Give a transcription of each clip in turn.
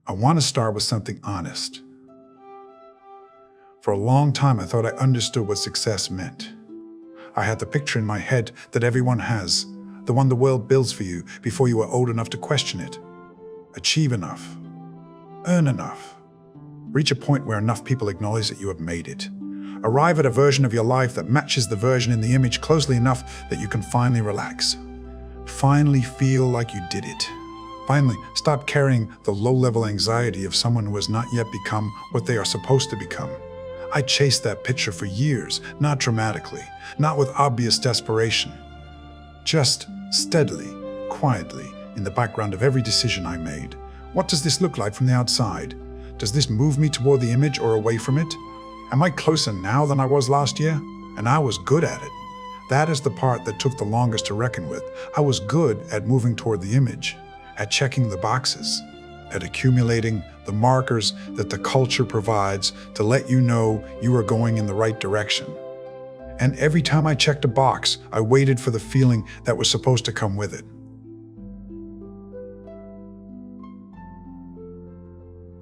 I want to start with something honest. For a long time, I thought I understood what success meant. I had the picture in my head that everyone has, the one the world builds for you before you are old enough to question it. Achieve enough. Earn enough. Reach a point where enough people acknowledge that you have made it. Arrive at a version of your life that matches the version in the image closely enough that you can finally relax. Finally feel like you did it. Finally, stop carrying the low-level anxiety of someone who has not yet become what they are supposed to become. I chased that picture for years, not dramatically, not with obvious desperation. Just steadily, quietly, in the background of every decision I made. What does this look like from the outside? Does this move me toward the image or away from it? Am I closer now than I was last year? And I was good at it. That is the part that took the longest to reckon with. I was good at moving toward the image, at checking the boxes, at accumulating the markers that the culture provides to let you know you are going in the right direction. And every time I checked a box, I waited for the feeling that was supposed to come with it.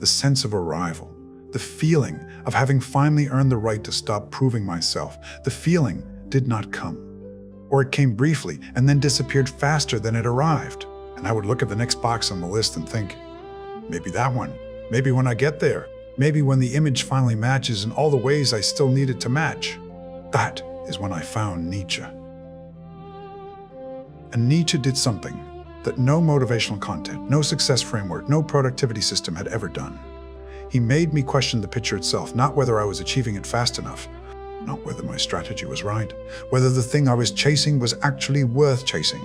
The sense of arrival, the feeling of having finally earned the right to stop proving myself, the feeling did not come. Or it came briefly and then disappeared faster than it arrived. And I would look at the next box on the list and think, maybe that one, maybe when I get there, maybe when the image finally matches in all the ways I still need it to match. That is when I found Nietzsche. And Nietzsche did something that no motivational content, no success framework, no productivity system had ever done. He made me question the picture itself, not whether I was achieving it fast enough, not whether my strategy was right, whether the thing I was chasing was actually worth chasing,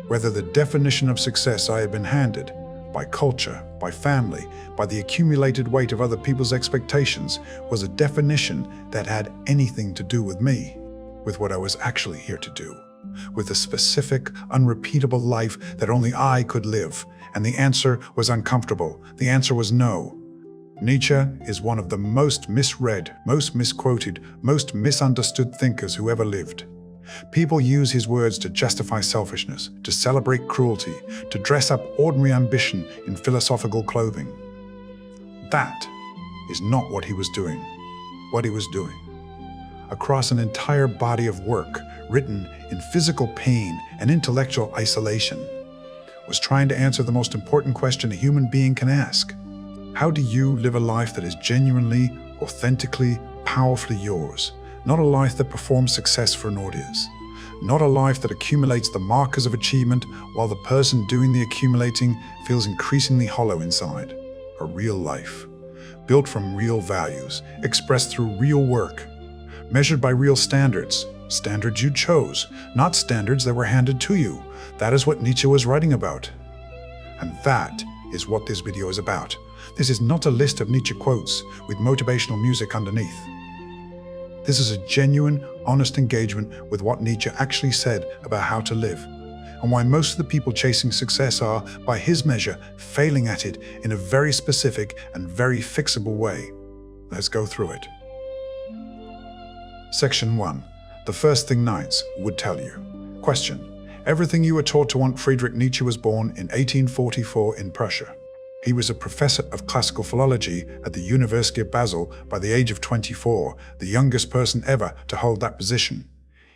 whether the definition of success I had been handed, by culture, by family, by the accumulated weight of other people's expectations, was a definition that had anything to do with me, with what I was actually here to do, with a specific, unrepeatable life that only I could live. And the answer was uncomfortable. The answer was no. Nietzsche is one of the most misread, most misquoted, most misunderstood thinkers who ever lived. People use his words to justify selfishness, to celebrate cruelty, to dress up ordinary ambition in philosophical clothing. That is not what he was doing. What he was doing, across an entire body of work written in physical pain and intellectual isolation, was trying to answer the most important question a human being can ask. How do you live a life that is genuinely, authentically, powerfully yours? Not a life that performs success for an audience. Not a life that accumulates the markers of achievement while the person doing the accumulating feels increasingly hollow inside. A real life, built from real values, expressed through real work, measured by real standards, standards you chose, not standards that were handed to you. That is what Nietzsche was writing about. And that is what this video is about. This is not a list of Nietzsche quotes with motivational music underneath. This is a genuine, honest engagement with what Nietzsche actually said about how to live, and why most of the people chasing success are, by his measure, failing at it in a very specific and very fixable way. Let's go through it. Section 1. The first thing Knights would tell you. Question. Everything you were taught to want. Friedrich Nietzsche was born in 1844 in Prussia. He was a professor of classical philology at the University of Basel by the age of 24, the youngest person ever to hold that position.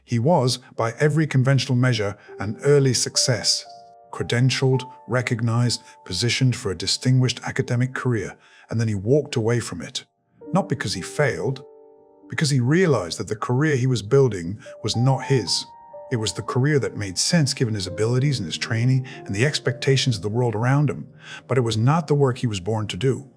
He was, by every conventional measure, an early success, credentialed, recognized, positioned for a distinguished academic career, and then he walked away from it. Not because he failed, because he realized that the career he was building was not his. It was the career that made sense given his abilities and his training and the expectations of the world around him, but it was not the work he was born to do.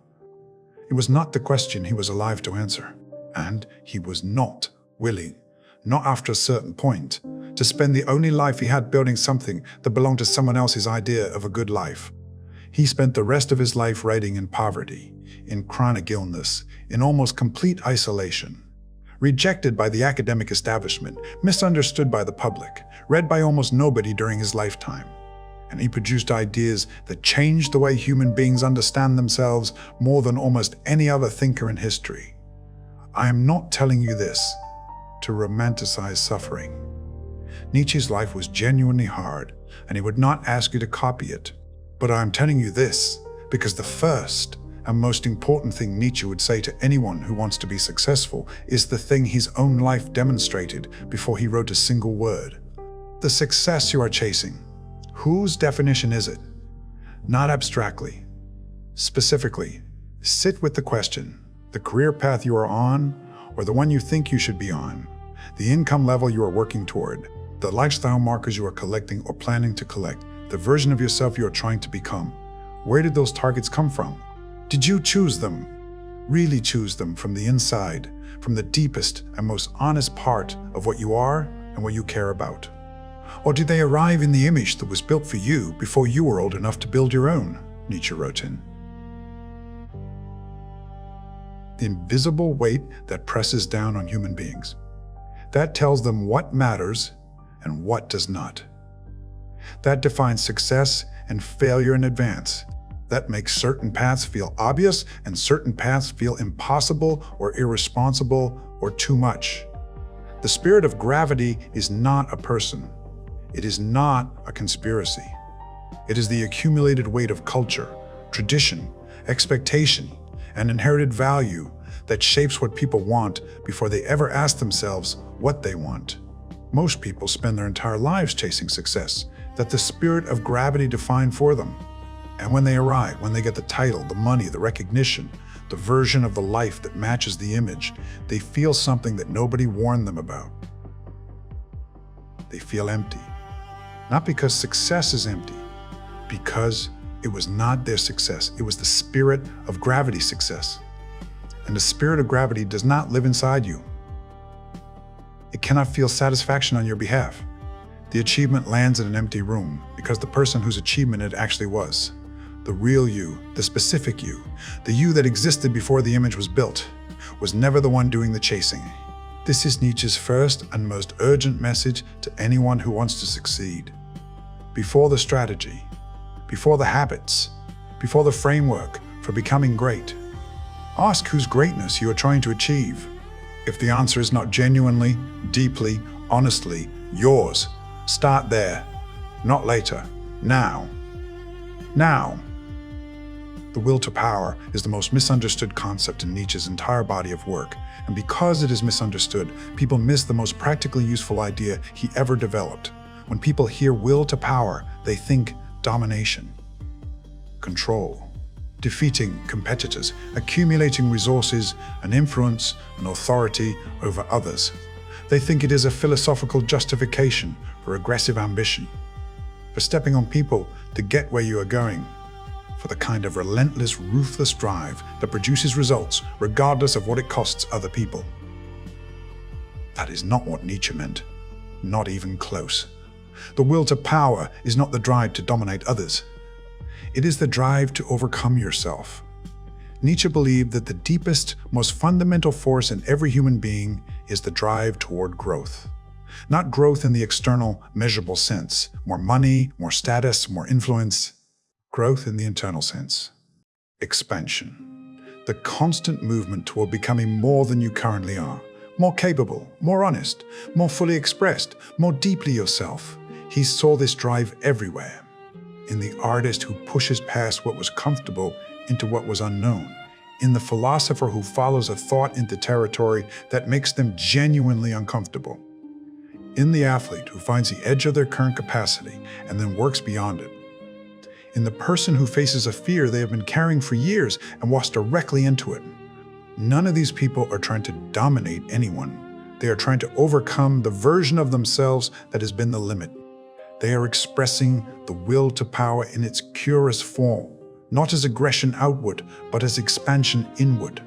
It was not the question he was alive to answer, and he was not willing, not after a certain point, to spend the only life he had building something that belonged to someone else's idea of a good life. He spent the rest of his life writing in poverty, in chronic illness, in almost complete isolation. Rejected by the academic establishment, misunderstood by the public, read by almost nobody during his lifetime. And he produced ideas that changed the way human beings understand themselves more than almost any other thinker in history. I am not telling you this to romanticize suffering. Nietzsche's life was genuinely hard, and he would not ask you to copy it. But I am telling you this Because the first and most important thing Nietzsche would say to anyone who wants to be successful is the thing his own life demonstrated before he wrote a single word. The success you are chasing, whose definition is it? Not abstractly. Specifically, sit with the question, the career path you are on, or the one you think you should be on, the income level you are working toward, the lifestyle markers you are collecting or planning to collect, the version of yourself you are trying to become. Where did those targets come from? Did you choose them? Really choose them from the inside, from the deepest and most honest part of what you are and what you care about? Or did they arrive in the image that was built for you before you were old enough to build your own? Nietzsche wrote in. The invisible weight that presses down on human beings. That tells them what matters and what does not. That defines success and failure in advance. That makes certain paths feel obvious and certain paths feel impossible or irresponsible or too much. The spirit of gravity is not a person. It is not a conspiracy. It is the accumulated weight of culture, tradition, expectation, and inherited value that shapes what people want before they ever ask themselves what they want. Most people spend their entire lives chasing success that the spirit of gravity defined for them. And when they arrive, when they get the title, the money, the recognition, the version of the life that matches the image, they feel something that nobody warned them about. They feel empty. Not because success is empty, because it was not their success. It was the spirit of gravity success. And the spirit of gravity does not live inside you. It cannot feel satisfaction on your behalf. The achievement lands in an empty room because the person whose achievement it actually was, the real you, the specific you, the you that existed before the image was built, was never the one doing the chasing. This is Nietzsche's first and most urgent message to anyone who wants to succeed. Before the strategy, before the habits, before the framework for becoming great, ask whose greatness you are trying to achieve. If the answer is not genuinely, deeply, honestly yours, start there, not later, now. Now. The will to power is the most misunderstood concept in Nietzsche's entire body of work, and because it is misunderstood, people miss the most practically useful idea he ever developed. When people hear will to power, they think domination, control, defeating competitors, accumulating resources, an influence, an authority over others. They think it is a philosophical justification for aggressive ambition, for stepping on people to get where you are going, for the kind of relentless, ruthless drive that produces results regardless of what it costs other people. That is not what Nietzsche meant, not even close. The will to power is not the drive to dominate others. It is the drive to overcome yourself. Nietzsche believed that the deepest, most fundamental force in every human being is the drive toward growth. Not growth in the external, measurable sense, more money, more status, more influence. Growth in the internal sense. Expansion. The constant movement toward becoming more than you currently are. More capable, more honest, more fully expressed, more deeply yourself. He saw this drive everywhere. In the artist who pushes past what was comfortable into what was unknown. In the philosopher who follows a thought into territory that makes them genuinely uncomfortable. In the athlete who finds the edge of their current capacity and then works beyond it. In the person who faces a fear they have been carrying for years and walks directly into it. None of these people are trying to dominate anyone. They are trying to overcome the version of themselves that has been the limit. They are expressing the will to power in its purest form, not as aggression outward, but as expansion inward.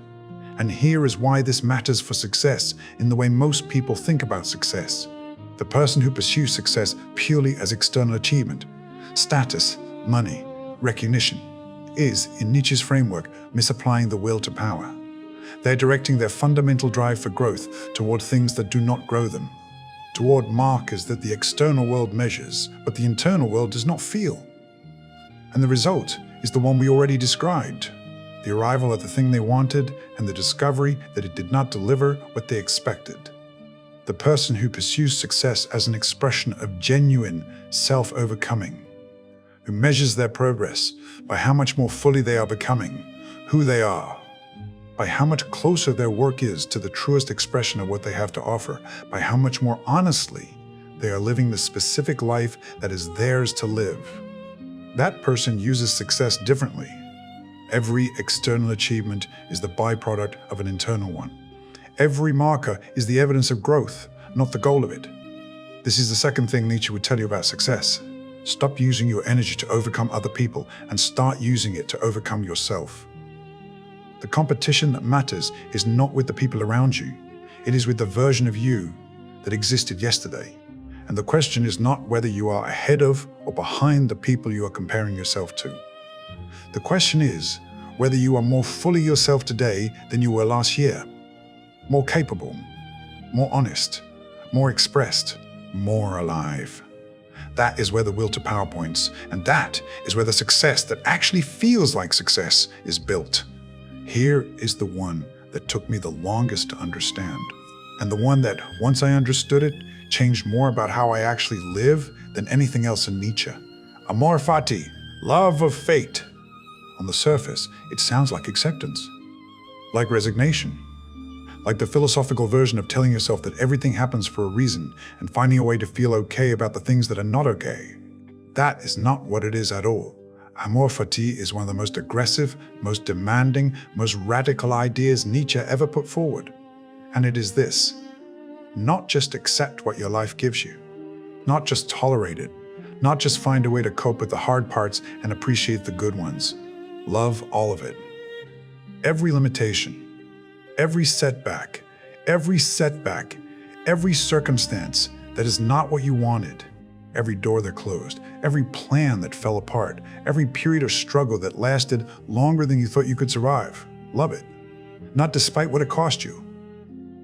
And here is why this matters for success in the way most people think about success. The person who pursues success purely as external achievement, status, money, recognition, is, in Nietzsche's framework, misapplying the will to power. They're directing their fundamental drive for growth toward things that do not grow them, toward markers that the external world measures, but the internal world does not feel. And the result is the one we already described, the arrival at the thing they wanted and the discovery that it did not deliver what they expected. The person who pursues success as an expression of genuine self-overcoming, who measures their progress by how much more fully they are becoming who they are, by how much closer their work is to the truest expression of what they have to offer, by how much more honestly they are living the specific life that is theirs to live. That person uses success differently. Every external achievement is the byproduct of an internal one. Every marker is the evidence of growth, not the goal of it. This is the second thing Nietzsche would tell you about success. Stop using your energy to overcome other people and start using it to overcome yourself. The competition that matters is not with the people around you. It is with the version of you that existed yesterday. And the question is not whether you are ahead of or behind the people you are comparing yourself to. The question is whether you are more fully yourself today than you were last year. More capable, more honest, more expressed, more alive. That is where the will to power points, and that is where the success that actually feels like success is built. Here is the one that took me the longest to understand, and the one that, once I understood it, changed more about how I actually live than anything else in Nietzsche. Amor fati, love of fate. On the surface, it sounds like acceptance, like resignation, like the philosophical version of telling yourself that everything happens for a reason and finding a way to feel okay about the things that are not okay. That is not what it is at all. Amor fati is one of the most aggressive, most demanding, most radical ideas Nietzsche ever put forward. And it is this: not just accept what your life gives you, not just tolerate it, not just find a way to cope with the hard parts and appreciate the good ones. Love all of it. Every limitation, every setback, every circumstance that is not what you wanted, every door that closed, every plan that fell apart, every period of struggle that lasted longer than you thought you could survive. Love it. Not despite what it cost you,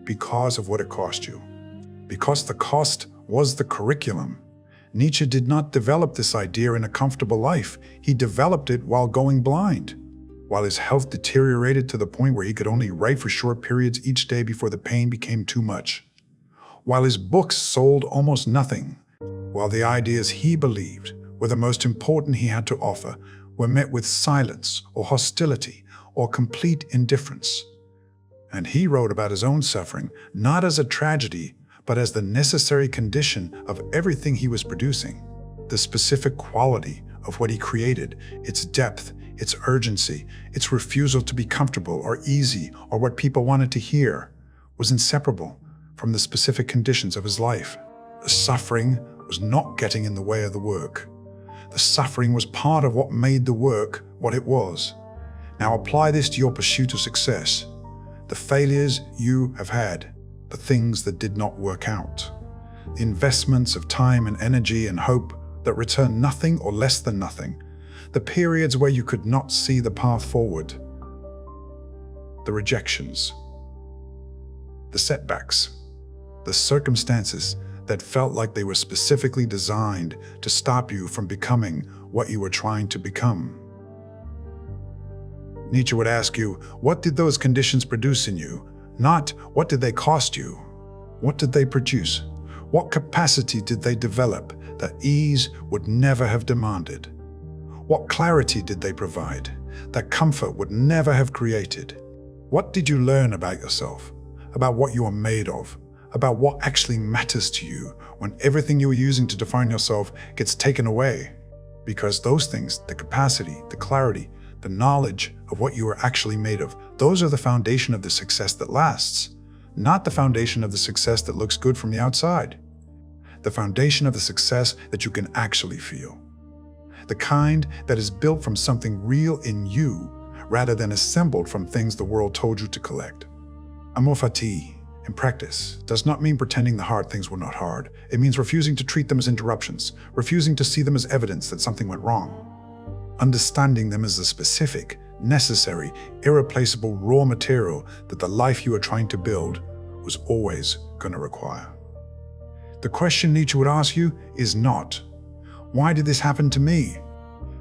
because of what it cost you. Because the cost was the curriculum. Nietzsche did not develop this idea in a comfortable life. He developed it while going blind, while his health deteriorated to the point where he could only write for short periods each day before the pain became too much, while his books sold almost nothing, while the ideas he believed were the most important he had to offer were met with silence or hostility or complete indifference. And he wrote about his own suffering not as a tragedy, but as the necessary condition of everything he was producing. The specific quality of what he created, its depth, its urgency, its refusal to be comfortable or easy or what people wanted to hear, was inseparable from the specific conditions of his life. The suffering was not getting in the way of the work. The suffering was part of what made the work what it was. Now apply this to your pursuit of success. The failures you have had, the things that did not work out, the investments of time and energy and hope that returned nothing or less than nothing, the periods where you could not see the path forward, the rejections, the setbacks, the circumstances that felt like they were specifically designed to stop you from becoming what you were trying to become. Nietzsche would ask you, what did those conditions produce in you? Not, what did they cost you? What did they produce? What capacity did they develop that ease would never have demanded? What clarity did they provide that comfort would never have created? What did you learn about yourself, about what you are made of, about what actually matters to you when everything you were using to define yourself gets taken away? Because those things, the capacity, the clarity, the knowledge of what you are actually made of, those are the foundation of the success that lasts, not the foundation of the success that looks good from the outside. The foundation of the success that you can actually feel. The kind that is built from something real in you, rather than assembled from things the world told you to collect. Amor fati, in practice, does not mean pretending the hard things were not hard. It means refusing to treat them as interruptions, refusing to see them as evidence that something went wrong. Understanding them as the specific, necessary, irreplaceable raw material that the life you are trying to build was always going to require. The question Nietzsche would ask you is not, why did this happen to me?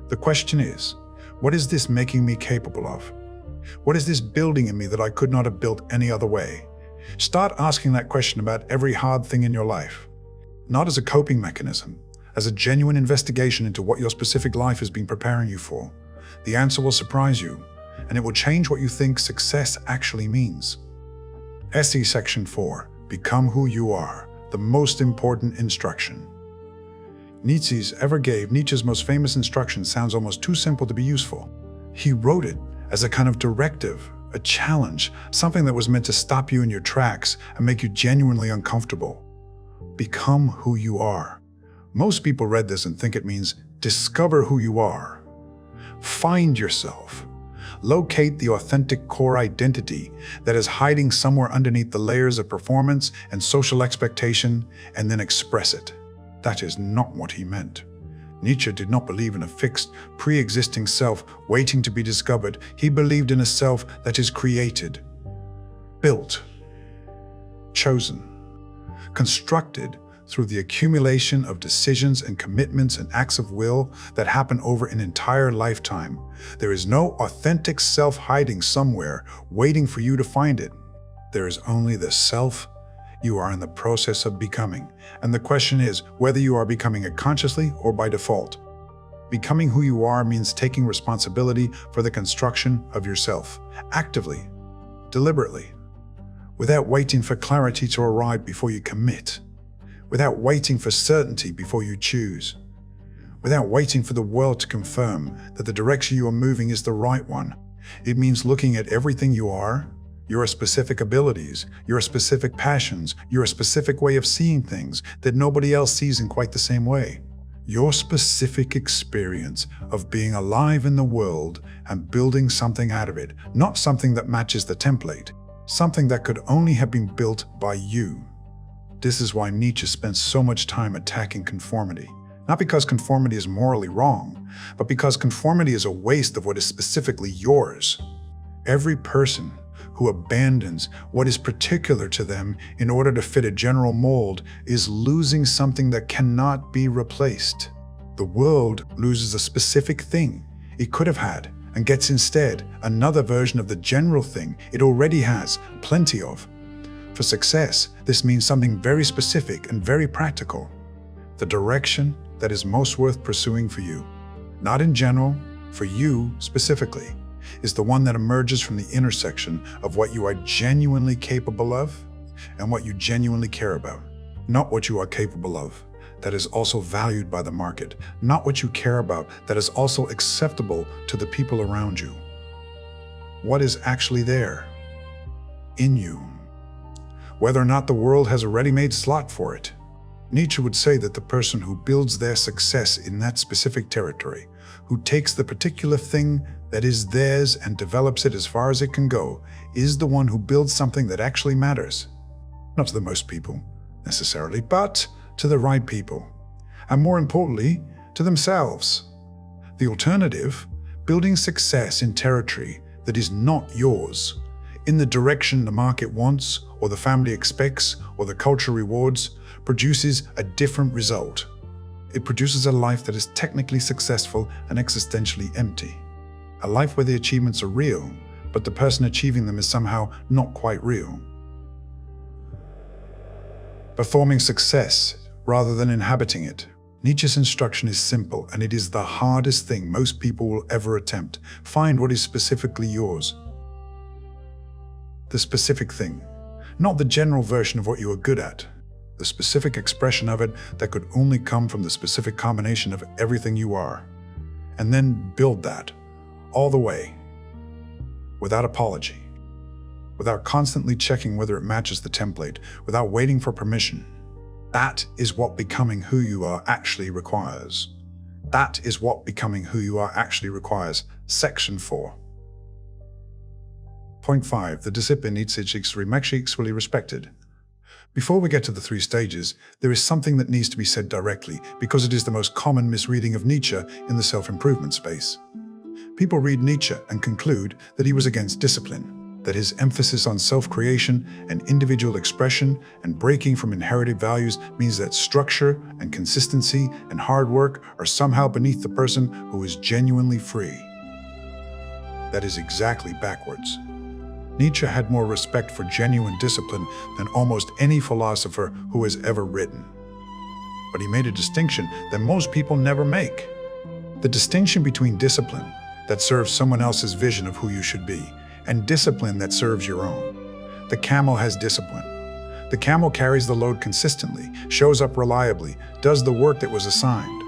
The question is, what is this making me capable of? What is this building in me that I could not have built any other way? Start asking that question about every hard thing in your life, not as a coping mechanism, as a genuine investigation into what your specific life has been preparing you for. The answer will surprise you, and it will change what you think success actually means. Essay Section 4. Become who you are, the most important instruction. Nietzsche's most famous instruction sounds almost too simple to be useful. He wrote it as a kind of directive, a challenge, something that was meant to stop you in your tracks and make you genuinely uncomfortable. Become who you are. Most people read this and think it means discover who you are. Find yourself. Locate the authentic core identity that is hiding somewhere underneath the layers of performance and social expectation, and then express it. That is not what he meant. Nietzsche did not believe in a fixed, pre-existing self waiting to be discovered. He believed in a self that is created, built, chosen, constructed through the accumulation of decisions and commitments and acts of will that happen over an entire lifetime. There is no authentic self hiding somewhere, waiting for you to find it. There is only the self you are in the process of becoming. And the question is whether you are becoming it consciously or by default. Becoming who you are means taking responsibility for the construction of yourself, actively, deliberately, without waiting for clarity to arrive before you commit, without waiting for certainty before you choose, without waiting for the world to confirm that the direction you are moving is the right one. It means looking at everything you are, your specific abilities, your specific passions, your specific way of seeing things that nobody else sees in quite the same way. Your specific experience of being alive in the world and building something out of it, not something that matches the template, something that could only have been built by you. This is why Nietzsche spent so much time attacking conformity. Not because conformity is morally wrong, but because conformity is a waste of what is specifically yours. Every person who abandons what is particular to them in order to fit a general mold is losing something that cannot be replaced. The world loses a specific thing it could have had and gets instead another version of the general thing it already has plenty of. For success, this means something very specific and very practical. The direction that is most worth pursuing for you, not in general, for you specifically, is the one that emerges from the intersection of what you are genuinely capable of and what you genuinely care about. Not what you are capable of, that is also valued by the market. Not what you care about, that is also acceptable to the people around you. What is actually there, in you, whether or not the world has a ready-made slot for it. Nietzsche would say that the person who builds their success in that specific territory, who takes the particular thing that is theirs and develops it as far as it can go, is the one who builds something that actually matters. Not to the most people, necessarily, but to the right people. And more importantly, to themselves. The alternative, building success in territory that is not yours, in the direction the market wants, or the family expects, or the culture rewards, produces a different result. It produces a life that is technically successful and existentially empty. A life where the achievements are real, but the person achieving them is somehow not quite real. Performing success rather than inhabiting it. Nietzsche's instruction is simple, and it is the hardest thing most people will ever attempt. Find what is specifically yours. The specific thing, not the general version of what you are good at. The specific expression of it that could only come from the specific combination of everything you are. And then build that, all the way, without apology, without constantly checking whether it matches the template, without waiting for permission. That is what becoming who you are actually requires. That is what becoming who you are actually requires. Section 4. Point 5. The discipline needs equally respected. Before we get to the 3 stages, there is something that needs to be said directly, because it is the most common misreading of Nietzsche in the self-improvement space. People read Nietzsche and conclude that he was against discipline, that his emphasis on self-creation and individual expression and breaking from inherited values means that structure and consistency and hard work are somehow beneath the person who is genuinely free. That is exactly backwards. Nietzsche had more respect for genuine discipline than almost any philosopher who has ever written. but he made a distinction that most people never make. The distinction between discipline that serves someone else's vision of who you should be and discipline that serves your own. The camel has discipline. The camel carries the load consistently, shows up reliably, does the work that was assigned.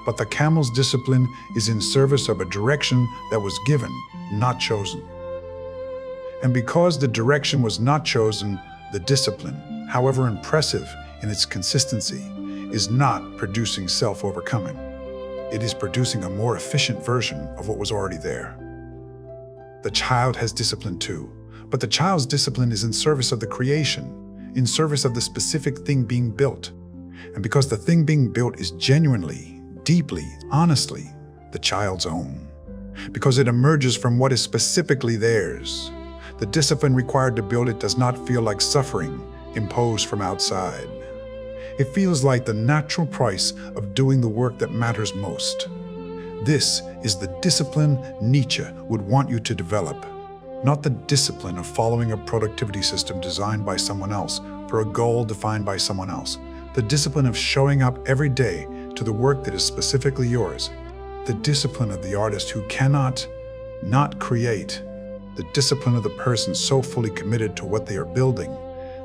But the camel's discipline is in service of a direction that was given, not chosen. And because the direction was not chosen, the discipline, however impressive in its consistency, is not producing self-overcoming. It is producing a more efficient version of what was already there. The child has discipline too, but the child's discipline is in service of the creation, in service of the specific thing being built. And because the thing being built is genuinely, deeply, honestly, the child's own. Because it emerges from what is specifically theirs. The discipline required to build it does not feel like suffering imposed from outside. It feels like the natural price of doing the work that matters most. This is the discipline Nietzsche would want you to develop, not the discipline of following a productivity system designed by someone else for a goal defined by someone else. The discipline of showing up every day to the work that is specifically yours. The discipline of the artist who cannot not create. The discipline of the person so fully committed to what they are building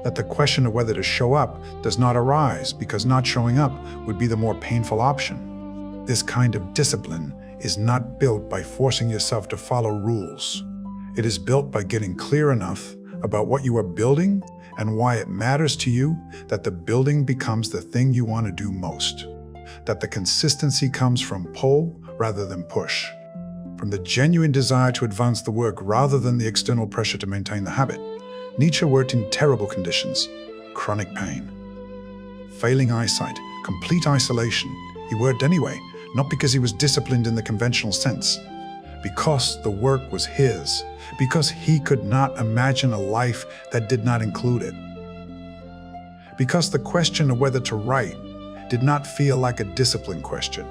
that the question of whether to show up does not arise because not showing up would be the more painful option. This kind of discipline is not built by forcing yourself to follow rules. It is built by getting clear enough about what you are building and why it matters to you that the building becomes the thing you want to do most. That the consistency comes from pull rather than push. From the genuine desire to advance the work rather than the external pressure to maintain the habit. Nietzsche worked in terrible conditions, chronic pain, failing eyesight, complete isolation. He worked anyway, not because he was disciplined in the conventional sense, because the work was his, because he could not imagine a life that did not include it. Because the question of whether to write did not feel like a discipline question.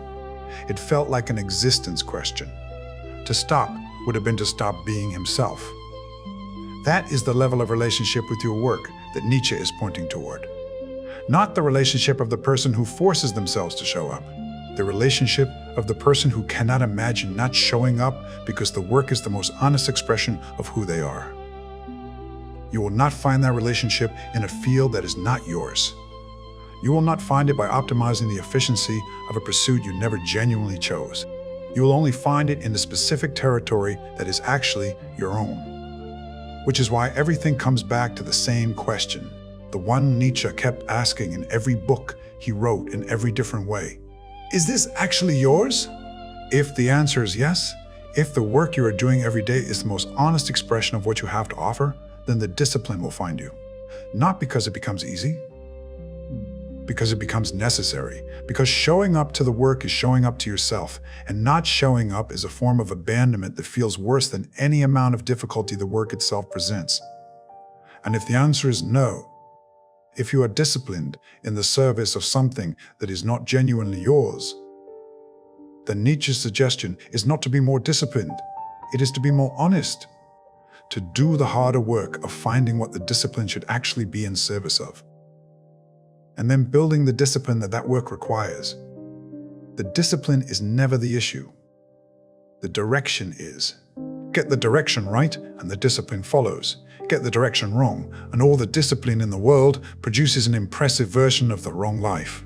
It felt like an existence question. To stop would have been to stop being himself. That is the level of relationship with your work that Nietzsche is pointing toward. Not the relationship of the person who forces themselves to show up. The relationship of the person who cannot imagine not showing up because the work is the most honest expression of who they are. You will not find that relationship in a field that is not yours. You will not find it by optimizing the efficiency of a pursuit you never genuinely chose. You will only find it in the specific territory that is actually your own. Which is why everything comes back to the same question, the one Nietzsche kept asking in every book he wrote in every different way. Is this actually yours? If the answer is yes, if the work you are doing every day is the most honest expression of what you have to offer, then the discipline will find you. Not because it becomes easy, because it becomes necessary, because showing up to the work is showing up to yourself, and not showing up is a form of abandonment that feels worse than any amount of difficulty the work itself presents. And if the answer is no, if you are disciplined in the service of something that is not genuinely yours, then Nietzsche's suggestion is not to be more disciplined, it is to be more honest, to do the harder work of finding what the discipline should actually be in service of. And then building the discipline that work requires. The discipline is never the issue. The direction is. Get the direction right, and the discipline follows. Get the direction wrong, and all the discipline in the world produces an impressive version of the wrong life.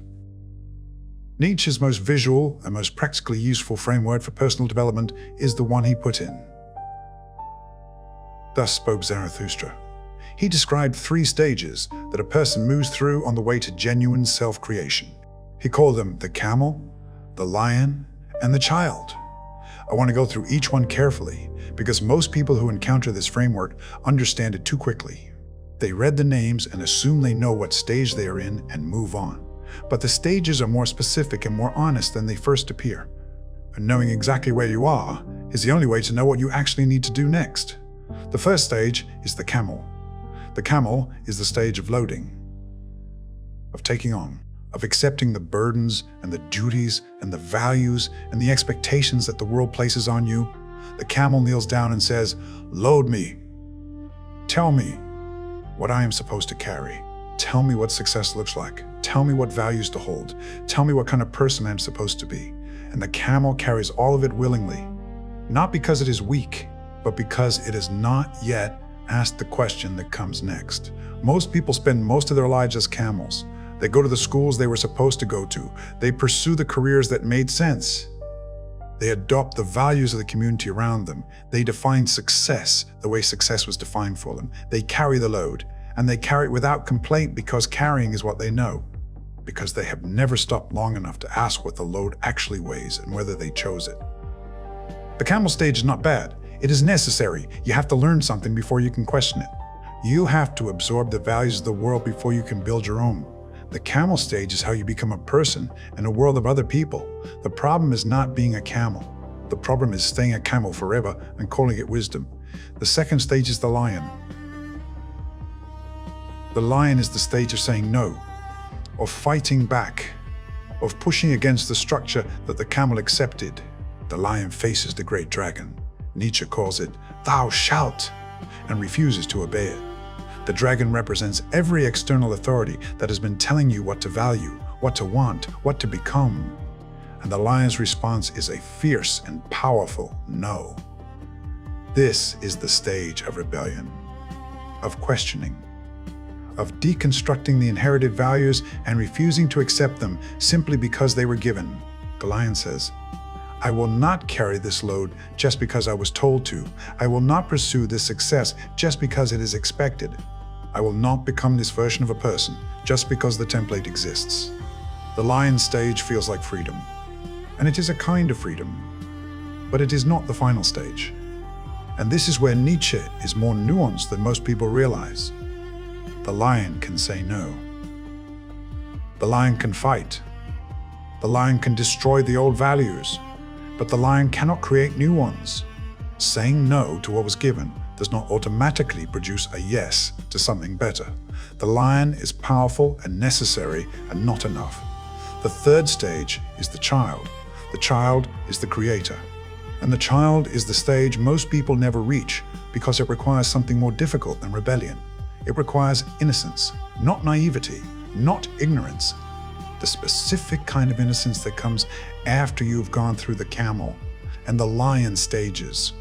Nietzsche's most visual and most practically useful framework for personal development is the one he put in. Thus spoke Zarathustra. He described 3 stages that a person moves through on the way to genuine self-creation. He called them the camel, the lion, and the child. I want to go through each one carefully because most people who encounter this framework understand it too quickly. They read the names and assume they know what stage they are in and move on. But the stages are more specific and more honest than they first appear. And knowing exactly where you are is the only way to know what you actually need to do next. The first stage is the camel. The camel is the stage of loading, of taking on, of accepting the burdens and the duties and the values and the expectations that the world places on you. The camel kneels down and says, "Load me. Tell me what I am supposed to carry. Tell me what success looks like. Tell me what values to hold. Tell me what kind of person I'm supposed to be. And the camel carries all of it willingly. Not because it is weak, but because it has not yet asked the question that comes next. Most people spend most of their lives as camels. They go to the schools they were supposed to go to. They pursue the careers that made sense. They adopt the values of the community around them. They define success the way success was defined for them. They carry the load, and they carry it without complaint because carrying is what they know. Because they have never stopped long enough to ask what the load actually weighs and whether they chose it. The camel stage is not bad. It is necessary. You have to learn something before you can question it. You have to absorb the values of the world before you can build your own. The camel stage is how you become a person in a world of other people. The problem is not being a camel. The problem is staying a camel forever and calling it wisdom. The second stage is the lion. The lion is the stage of saying no, of fighting back, of pushing against the structure that the camel accepted. The lion faces the great dragon. Nietzsche calls it, "Thou shalt," and refuses to obey it. The dragon represents every external authority that has been telling you what to value, what to want, what to become. And the lion's response is a fierce and powerful no. This is the stage of rebellion, of questioning, of deconstructing the inherited values and refusing to accept them simply because they were given. The lion says, "I will not carry this load just because I was told to. I will not pursue this success just because it is expected. I will not become this version of a person just because the template exists." The lion stage feels like freedom. And it is a kind of freedom. But it is not the final stage. And this is where Nietzsche is more nuanced than most people realize. The lion can say no. The lion can fight. The lion can destroy the old values. But the lion cannot create new ones. Saying no to what was given does not automatically produce a yes to something better. The lion is powerful and necessary and not enough. The third stage is the child. The child is the creator. And the child is the stage most people never reach because it requires something more difficult than rebellion. It requires innocence, not naivety, not ignorance. The specific kind of innocence that comes after you've gone through the camel and the lion stages.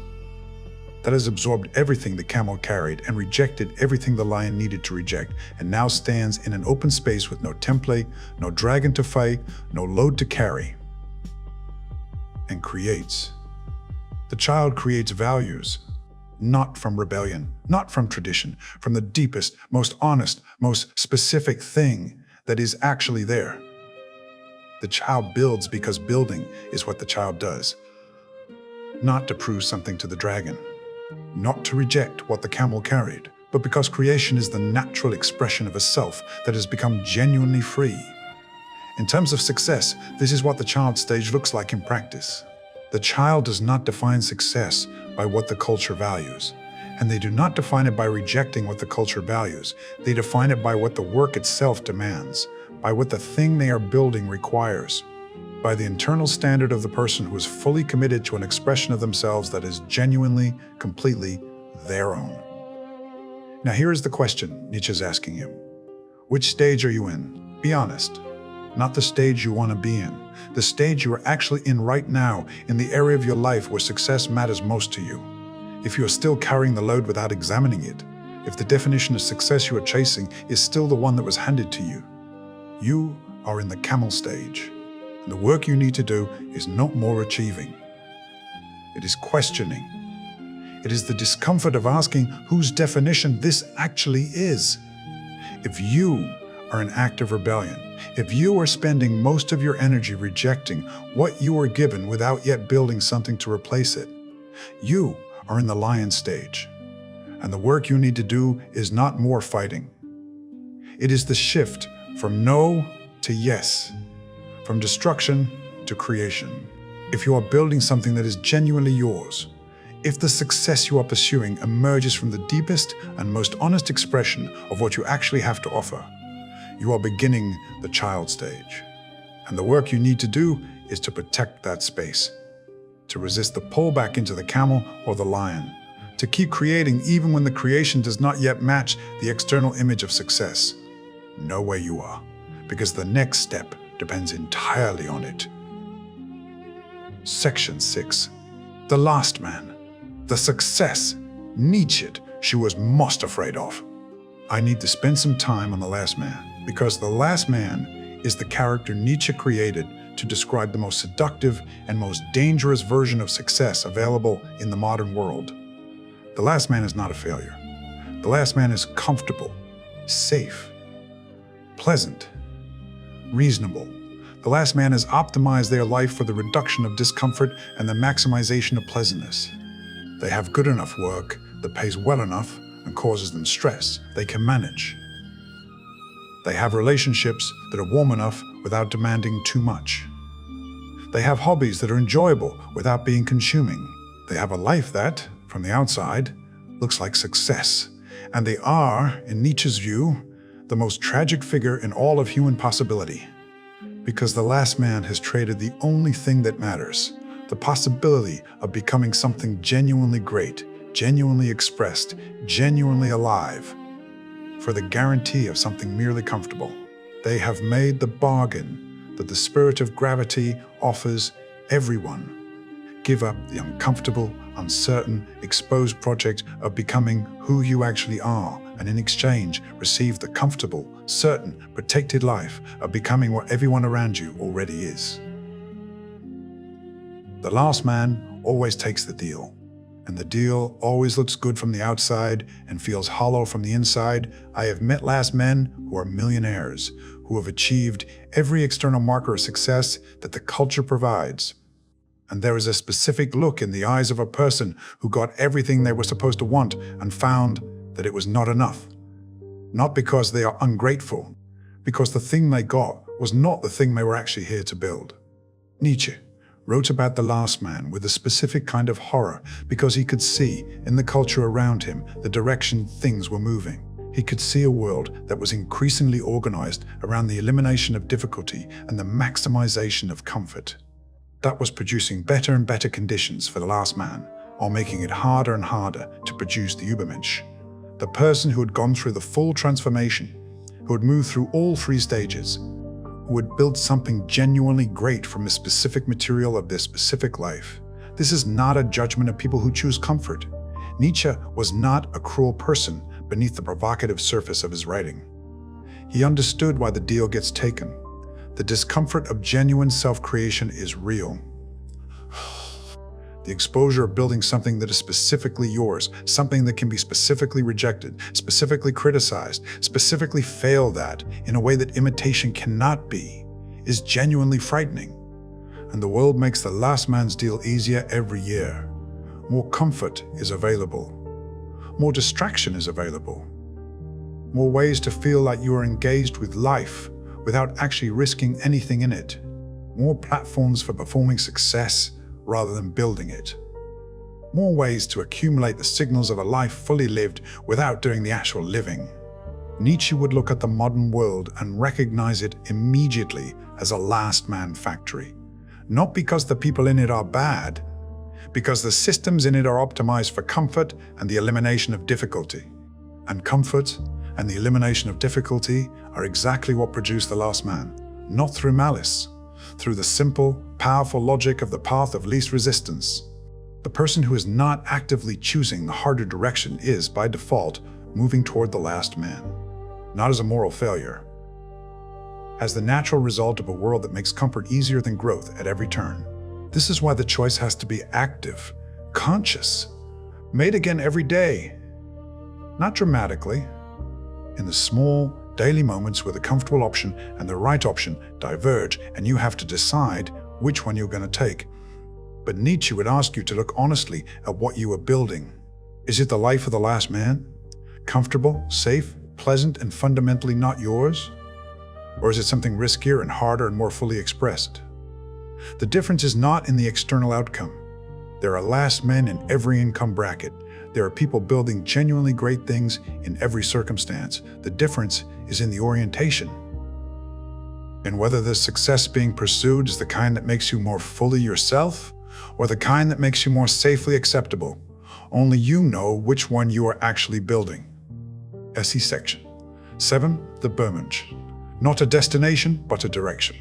That has absorbed everything the camel carried and rejected everything the lion needed to reject, and now stands in an open space with no template, no dragon to fight, no load to carry, and creates. The child creates values, not from rebellion, not from tradition, from the deepest, most honest, most specific thing that is actually there. The child builds because building is what the child does, not to prove something to the dragon. Not to reject what the camel carried, but because creation is the natural expression of a self that has become genuinely free. In terms of success, this is what the child stage looks like in practice. The child does not define success by what the culture values, and they do not define it by rejecting what the culture values. They define it by what the work itself demands, by what the thing they are building requires, by the internal standard of the person who is fully committed to an expression of themselves that is genuinely, completely their own. Now here is the question Nietzsche is asking you. Which stage are you in? Be honest. Not the stage you want to be in. The stage you are actually in right now, in the area of your life where success matters most to you. If you are still carrying the load without examining it, if the definition of success you are chasing is still the one that was handed to you, you are in the camel stage. And the work you need to do is not more achieving. It is questioning. It is the discomfort of asking whose definition this actually is. If you are an act of rebellion, if you are spending most of your energy rejecting what you were given without yet building something to replace it, you are in the lion stage. And the work you need to do is not more fighting. It is the shift from no to yes, from destruction to creation. If you are building something that is genuinely yours, if the success you are pursuing emerges from the deepest and most honest expression of what you actually have to offer, you are beginning the child stage. And the work you need to do is to protect that space, to resist the pull back into the camel or the lion, to keep creating even when the creation does not yet match the external image of success. Know where you are. because the next step depends entirely on it. Section 6. The last man. The success, Nietzsche, she was most afraid of. I need to spend some time on the last man, because the last man is the character Nietzsche created to describe the most seductive and most dangerous version of success available in the modern world. The last man is not a failure. The last man is comfortable, safe, pleasant, reasonable. The last man has optimized their life for the reduction of discomfort and the maximization of pleasantness. They have good enough work that pays well enough and causes them stress they can manage. They have relationships that are warm enough without demanding too much. They have hobbies that are enjoyable without being consuming. They have a life that, from the outside, looks like success. And they are, in Nietzsche's view, the most tragic figure in all of human possibility. Because the last man has traded the only thing that matters, the possibility of becoming something genuinely great, genuinely expressed, genuinely alive, for the guarantee of something merely comfortable. They have made the bargain that the spirit of gravity offers everyone. Give up the uncomfortable, uncertain, exposed project of becoming who you actually are, and in exchange, receive the comfortable, certain, protected life of becoming what everyone around you already is. The last man always takes the deal, and the deal always looks good from the outside and feels hollow from the inside. I have met last men who are millionaires, who have achieved every external marker of success that the culture provides. And there is a specific look in the eyes of a person who got everything they were supposed to want and found that it was not enough. Not because they are ungrateful, because the thing they got was not the thing they were actually here to build. Nietzsche wrote about the last man with a specific kind of horror because he could see in the culture around him the direction things were moving. He could see a world that was increasingly organized around the elimination of difficulty and the maximization of comfort. That was producing better and better conditions for the last man, or making it harder and harder to produce the Übermensch. The person who had gone through the full transformation, who had moved through all three stages, who had built something genuinely great from the specific material of their specific life. This is not a judgment of people who choose comfort. Nietzsche was not a cruel person beneath the provocative surface of his writing. He understood why the deal gets taken. The discomfort of genuine self-creation is real. The exposure of building something that is specifically yours, something that can be specifically rejected, specifically criticized, specifically failed at in a way that imitation cannot be, is genuinely frightening. And the world makes the last man's deal easier every year. More comfort is available. More distraction is available. More ways to feel like you are engaged with life without actually risking anything in it. More platforms for performing success rather than building it. More ways to accumulate the signals of a life fully lived without doing the actual living. Nietzsche would look at the modern world and recognize it immediately as a last man factory. Not because the people in it are bad, because the systems in it are optimized for comfort and the elimination of difficulty. And comfort and the elimination of difficulty are exactly what produced the last man, not through malice, through the simple, powerful logic of the path of least resistance. The person who is not actively choosing the harder direction is, by default, moving toward the last man, not as a moral failure, as the natural result of a world that makes comfort easier than growth at every turn. This is why the choice has to be active, conscious, made again every day, not dramatically, in the small, daily moments where the comfortable option and the right option diverge and you have to decide which one you're going to take. But Nietzsche would ask you to look honestly at what you are building. Is it the life of the last man? Comfortable, safe, pleasant, and fundamentally not yours? Or is it something riskier and harder and more fully expressed? The difference is not in the external outcome. There are last men in every income bracket. There are people building genuinely great things in every circumstance. The difference is in the orientation. And whether the success being pursued is the kind that makes you more fully yourself, or the kind that makes you more safely acceptable. Only you know which one you are actually building. SE Section 7. The Übermensch. Not a destination, but a direction.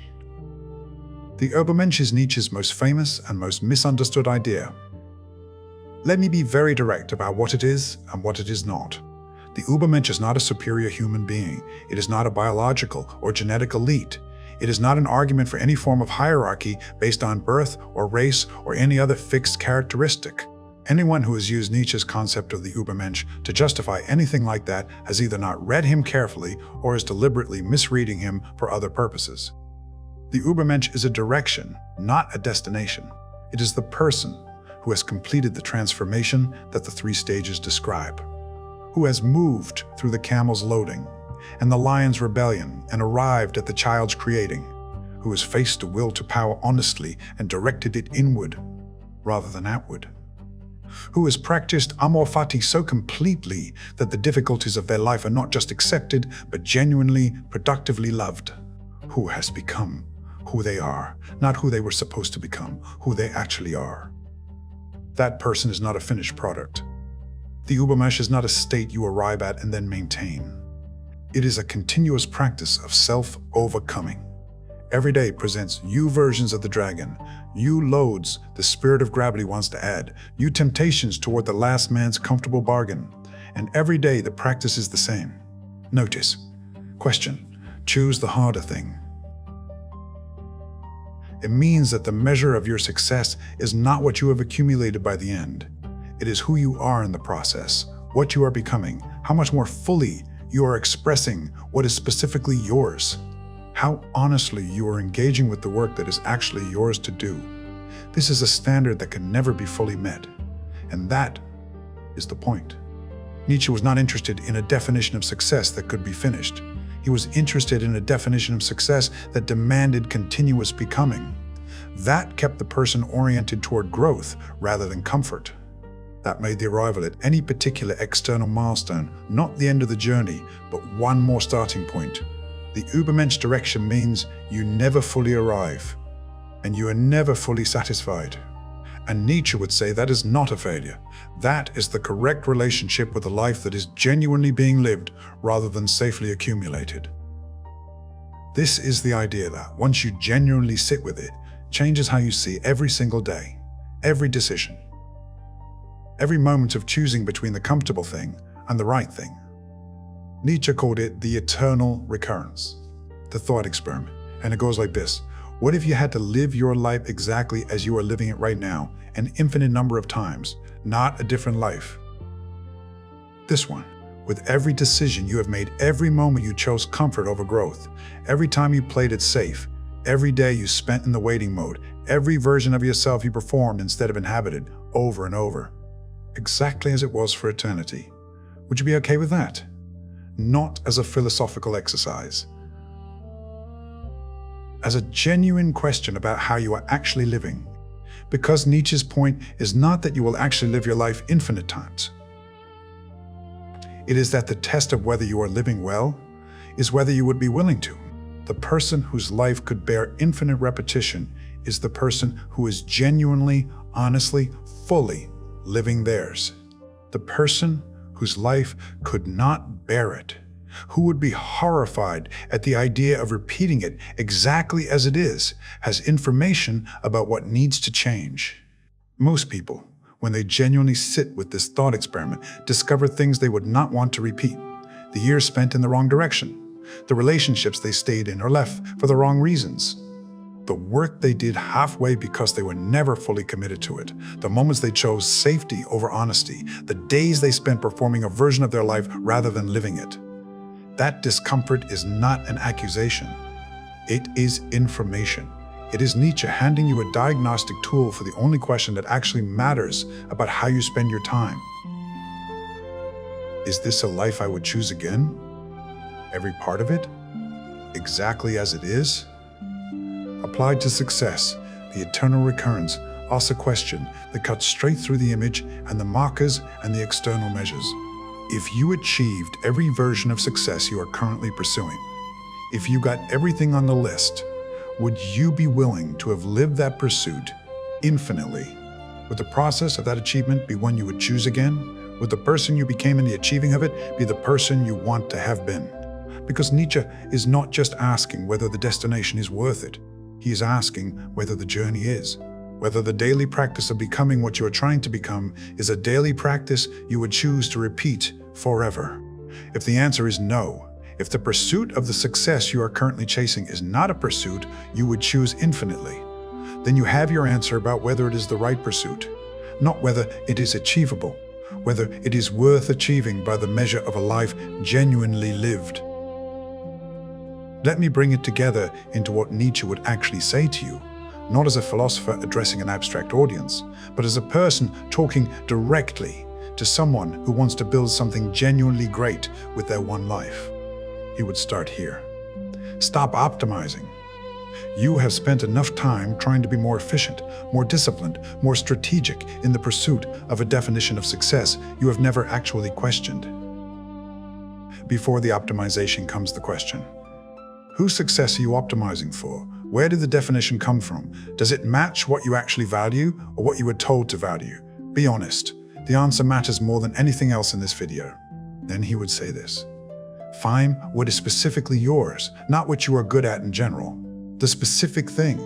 The Übermensch is Nietzsche's most famous and most misunderstood idea. Let me be very direct about what it is and what it is not. The Übermensch is not a superior human being. It is not a biological or genetic elite. It is not an argument for any form of hierarchy based on birth or race or any other fixed characteristic. Anyone who has used Nietzsche's concept of the Übermensch to justify anything like that has either not read him carefully or is deliberately misreading him for other purposes. The Übermensch is a direction, not a destination. It is the person who has completed the transformation that the three stages describe, who has moved through the camel's loading and the lion's rebellion and arrived at the child's creating, who has faced the will to power honestly and directed it inward rather than outward, who has practiced amor fati so completely that the difficulties of their life are not just accepted, but genuinely, productively loved, who has become who they are, not who they were supposed to become, who they actually are. That person is not a finished product. The Übermensch is not a state you arrive at and then maintain. It is a continuous practice of self-overcoming. Every day presents new versions of the dragon, new loads the spirit of gravity wants to add, new temptations toward the last man's comfortable bargain. And every day the practice is the same. Notice. Question. Choose the harder thing. It means that the measure of your success is not what you have accumulated by the end. It is who you are in the process, what you are becoming, how much more fully you are expressing what is specifically yours, how honestly you are engaging with the work that is actually yours to do. This is a standard that can never be fully met, and that is the point. Nietzsche was not interested in a definition of success that could be finished. He was interested in a definition of success that demanded continuous becoming. That kept the person oriented toward growth rather than comfort. That made the arrival at any particular external milestone not the end of the journey, but one more starting point. The Übermensch direction means you never fully arrive, and you are never fully satisfied. And Nietzsche would say that is not a failure. That is the correct relationship with a life that is genuinely being lived rather than safely accumulated. This is the idea that, once you genuinely sit with it, changes how you see every single day, every decision, every moment of choosing between the comfortable thing and the right thing. Nietzsche called it the eternal recurrence, the thought experiment, and it goes like this. What if you had to live your life exactly as you are living it right now, an infinite number of times, not a different life? This one. With every decision you have made, every moment you chose comfort over growth, every time you played it safe, every day you spent in the waiting mode, every version of yourself you performed instead of inhabited, over and over. Exactly as it was for eternity. Would you be okay with that? Not as a philosophical exercise. As a genuine question about how you are actually living. Because Nietzsche's point is not that you will actually live your life infinite times. It is that the test of whether you are living well is whether you would be willing to. The person whose life could bear infinite repetition is the person who is genuinely, honestly, fully living theirs. The person whose life could not bear it, who would be horrified at the idea of repeating it exactly as it is, has information about what needs to change. Most people, when they genuinely sit with this thought experiment, discover things they would not want to repeat. The years spent in the wrong direction, the relationships they stayed in or left for the wrong reasons, the work they did halfway because they were never fully committed to it, the moments they chose safety over honesty, the days they spent performing a version of their life rather than living it. That discomfort is not an accusation. It is information. It is Nietzsche handing you a diagnostic tool for the only question that actually matters about how you spend your time. Is this a life I would choose again? Every part of it? Exactly as it is? Applied to success, the eternal recurrence asks a question that cuts straight through the image and the markers and the external measures. If you achieved every version of success you are currently pursuing, if you got everything on the list, would you be willing to have lived that pursuit infinitely? Would the process of that achievement be one you would choose again? Would the person you became in the achieving of it be the person you want to have been? Because Nietzsche is not just asking whether the destination is worth it. He is asking whether the journey is. Whether the daily practice of becoming what you are trying to become is a daily practice you would choose to repeat forever. If the answer is no, if the pursuit of the success you are currently chasing is not a pursuit you would choose infinitely, then you have your answer about whether it is the right pursuit, not whether it is achievable, whether it is worth achieving by the measure of a life genuinely lived. Let me bring it together into what Nietzsche would actually say to you, not as a philosopher addressing an abstract audience, but as a person talking directly to someone who wants to build something genuinely great with their one life. He would start here. Stop optimizing. You have spent enough time trying to be more efficient, more disciplined, more strategic in the pursuit of a definition of success you have never actually questioned. Before the optimization comes the question: whose success are you optimizing for? Where did the definition come from? Does it match what you actually value or what you were told to value? Be honest. The answer matters more than anything else in this video. Then he would say this: find what is specifically yours, not what you are good at in general. The specific thing,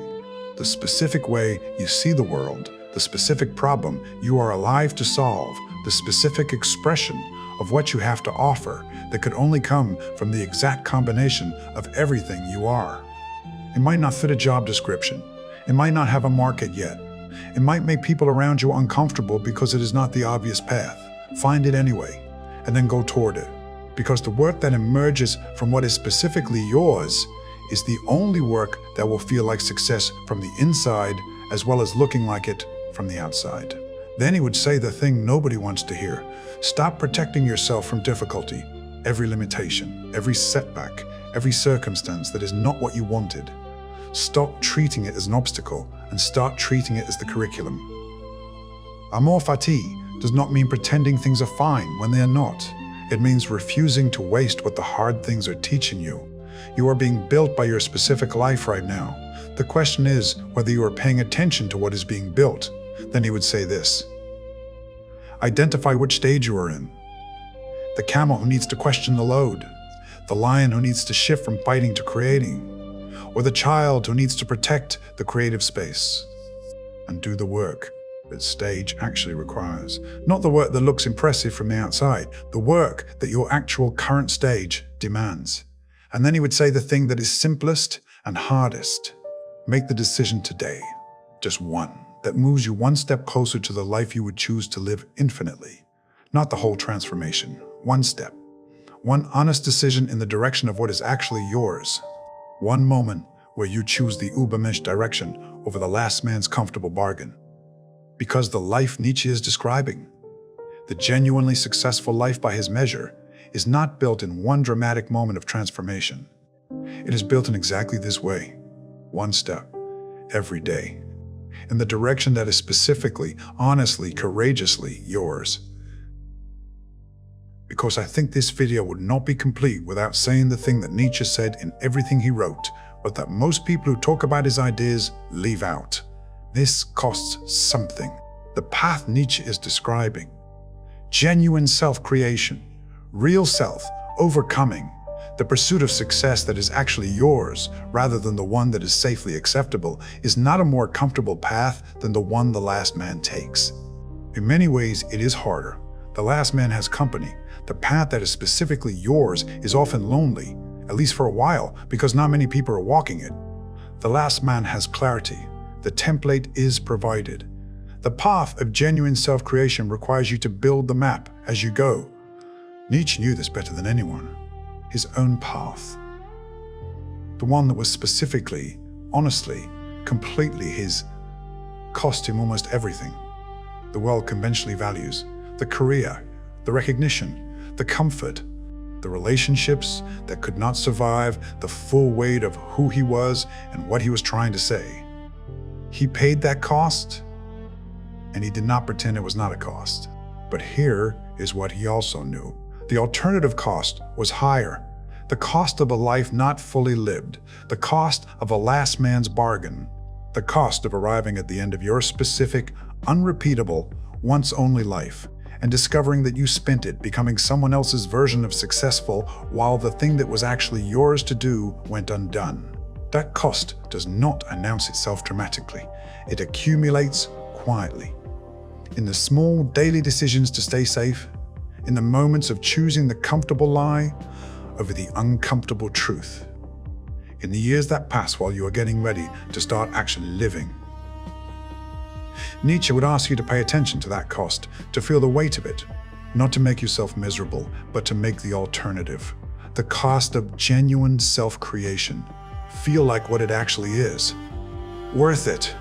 the specific way you see the world, the specific problem you are alive to solve, the specific expression of what you have to offer that could only come from the exact combination of everything you are. It might not fit a job description. It might not have a market yet. It might make people around you uncomfortable because it is not the obvious path. Find it anyway, and then go toward it. Because the work that emerges from what is specifically yours is the only work that will feel like success from the inside as well as looking like it from the outside. Then he would say the thing nobody wants to hear. Stop protecting yourself from difficulty, every limitation, every setback, every circumstance that is not what you wanted. Stop treating it as an obstacle and start treating it as the curriculum. Amor fati does not mean pretending things are fine when they are not. It means refusing to waste what the hard things are teaching you. You are being built by your specific life right now. The question is whether you are paying attention to what is being built. Then he would say this: identify which stage you are in. The camel who needs to question the load, the lion who needs to shift from fighting to creating, or the child who needs to protect the creative space. And do the work that stage actually requires. Not the work that looks impressive from the outside, the work that your actual current stage demands. And then he would say the thing that is simplest and hardest. Make the decision today, just one, that moves you one step closer to the life you would choose to live infinitely. Not the whole transformation, one step. One honest decision in the direction of what is actually yours. One moment where you choose the Übermensch direction over the last man's comfortable bargain. Because the life Nietzsche is describing, the genuinely successful life by his measure, is not built in one dramatic moment of transformation. It is built in exactly this way, one step, every day, in the direction that is specifically, honestly, courageously yours. Because I think this video would not be complete without saying the thing that Nietzsche said in everything he wrote, but that most people who talk about his ideas leave out. This costs something. The path Nietzsche is describing, genuine self-creation, real self, overcoming, the pursuit of success that is actually yours rather than the one that is safely acceptable, is not a more comfortable path than the one the last man takes. In many ways, it is harder. The last man has company. The path that is specifically yours is often lonely, at least for a while, because not many people are walking it. The last man has clarity. The template is provided. The path of genuine self-creation requires you to build the map as you go. Nietzsche knew this better than anyone. His own path. The one that was specifically, honestly, completely his, cost him almost everything. The world conventionally values the career, the recognition, the comfort, the relationships that could not survive the full weight of who he was and what he was trying to say. He paid that cost, and he did not pretend it was not a cost. But here is what he also knew. The alternative cost was higher. The cost of a life not fully lived. The cost of a last man's bargain. The cost of arriving at the end of your specific, unrepeatable, once-only life. and discovering that you spent it becoming someone else's version of successful while the thing that was actually yours to do went undone. That cost does not announce itself dramatically. It accumulates quietly. In the small daily decisions to stay safe, in the moments of choosing the comfortable lie over the uncomfortable truth, in the years that pass while you are getting ready to start actually living. Nietzsche would ask you to pay attention to that cost, to feel the weight of it, not to make yourself miserable, but to make the alternative. The cost of genuine self-creation. Feel like what it actually is. Worth it.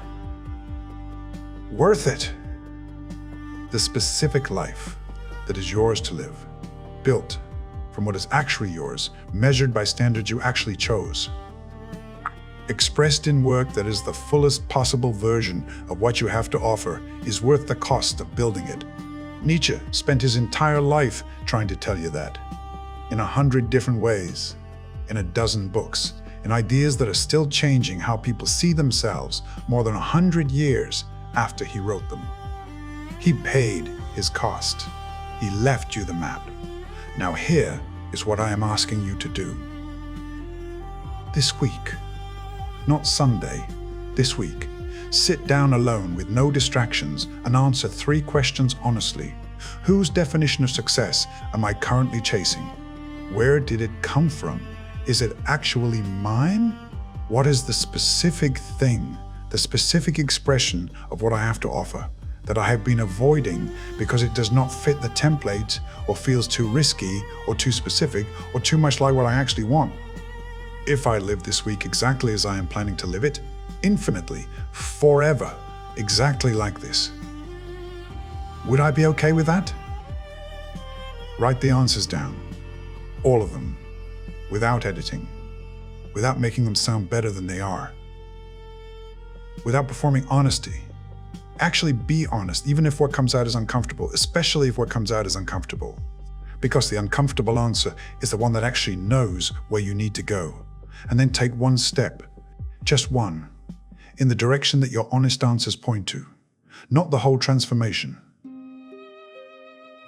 Worth it. The specific life that is yours to live, built from what is actually yours, measured by standards you actually chose. Expressed in work that is the fullest possible version of what you have to offer, is worth the cost of building it. Nietzsche spent his entire life trying to tell you that, in 100 different ways, in a dozen books, in ideas that are still changing how people see themselves more than 100 years after he wrote them. He paid his cost. He left you the map. Now here is what I am asking you to do. This week, not Sunday, this week, sit down alone with no distractions and answer 3 questions honestly. Whose definition of success am I currently chasing? Where did it come from? Is it actually mine? What is the specific thing, the specific expression of what I have to offer that I have been avoiding because it does not fit the template or feels too risky or too specific or too much like what I actually want? If I live this week exactly as I am planning to live it, infinitely, forever, exactly like this, would I be okay with that? Write the answers down, all of them, without editing, without making them sound better than they are, without performing honesty. Actually be honest, even if what comes out is uncomfortable, especially if what comes out is uncomfortable, because the uncomfortable answer is the one that actually knows where you need to go. And then take one step, just one, in the direction that your honest answers point to, not the whole transformation.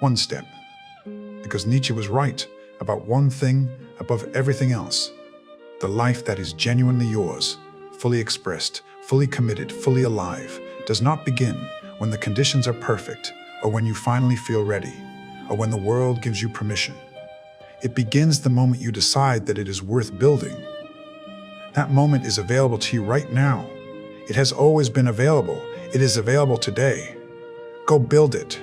One step, because Nietzsche was right about one thing above everything else: the life that is genuinely yours, fully expressed, fully committed, fully alive, does not begin when the conditions are perfect, or when you finally feel ready, or when the world gives you permission. It begins the moment you decide that it is worth building. That moment is available to you right now. It has always been available. It is available today. Go build it.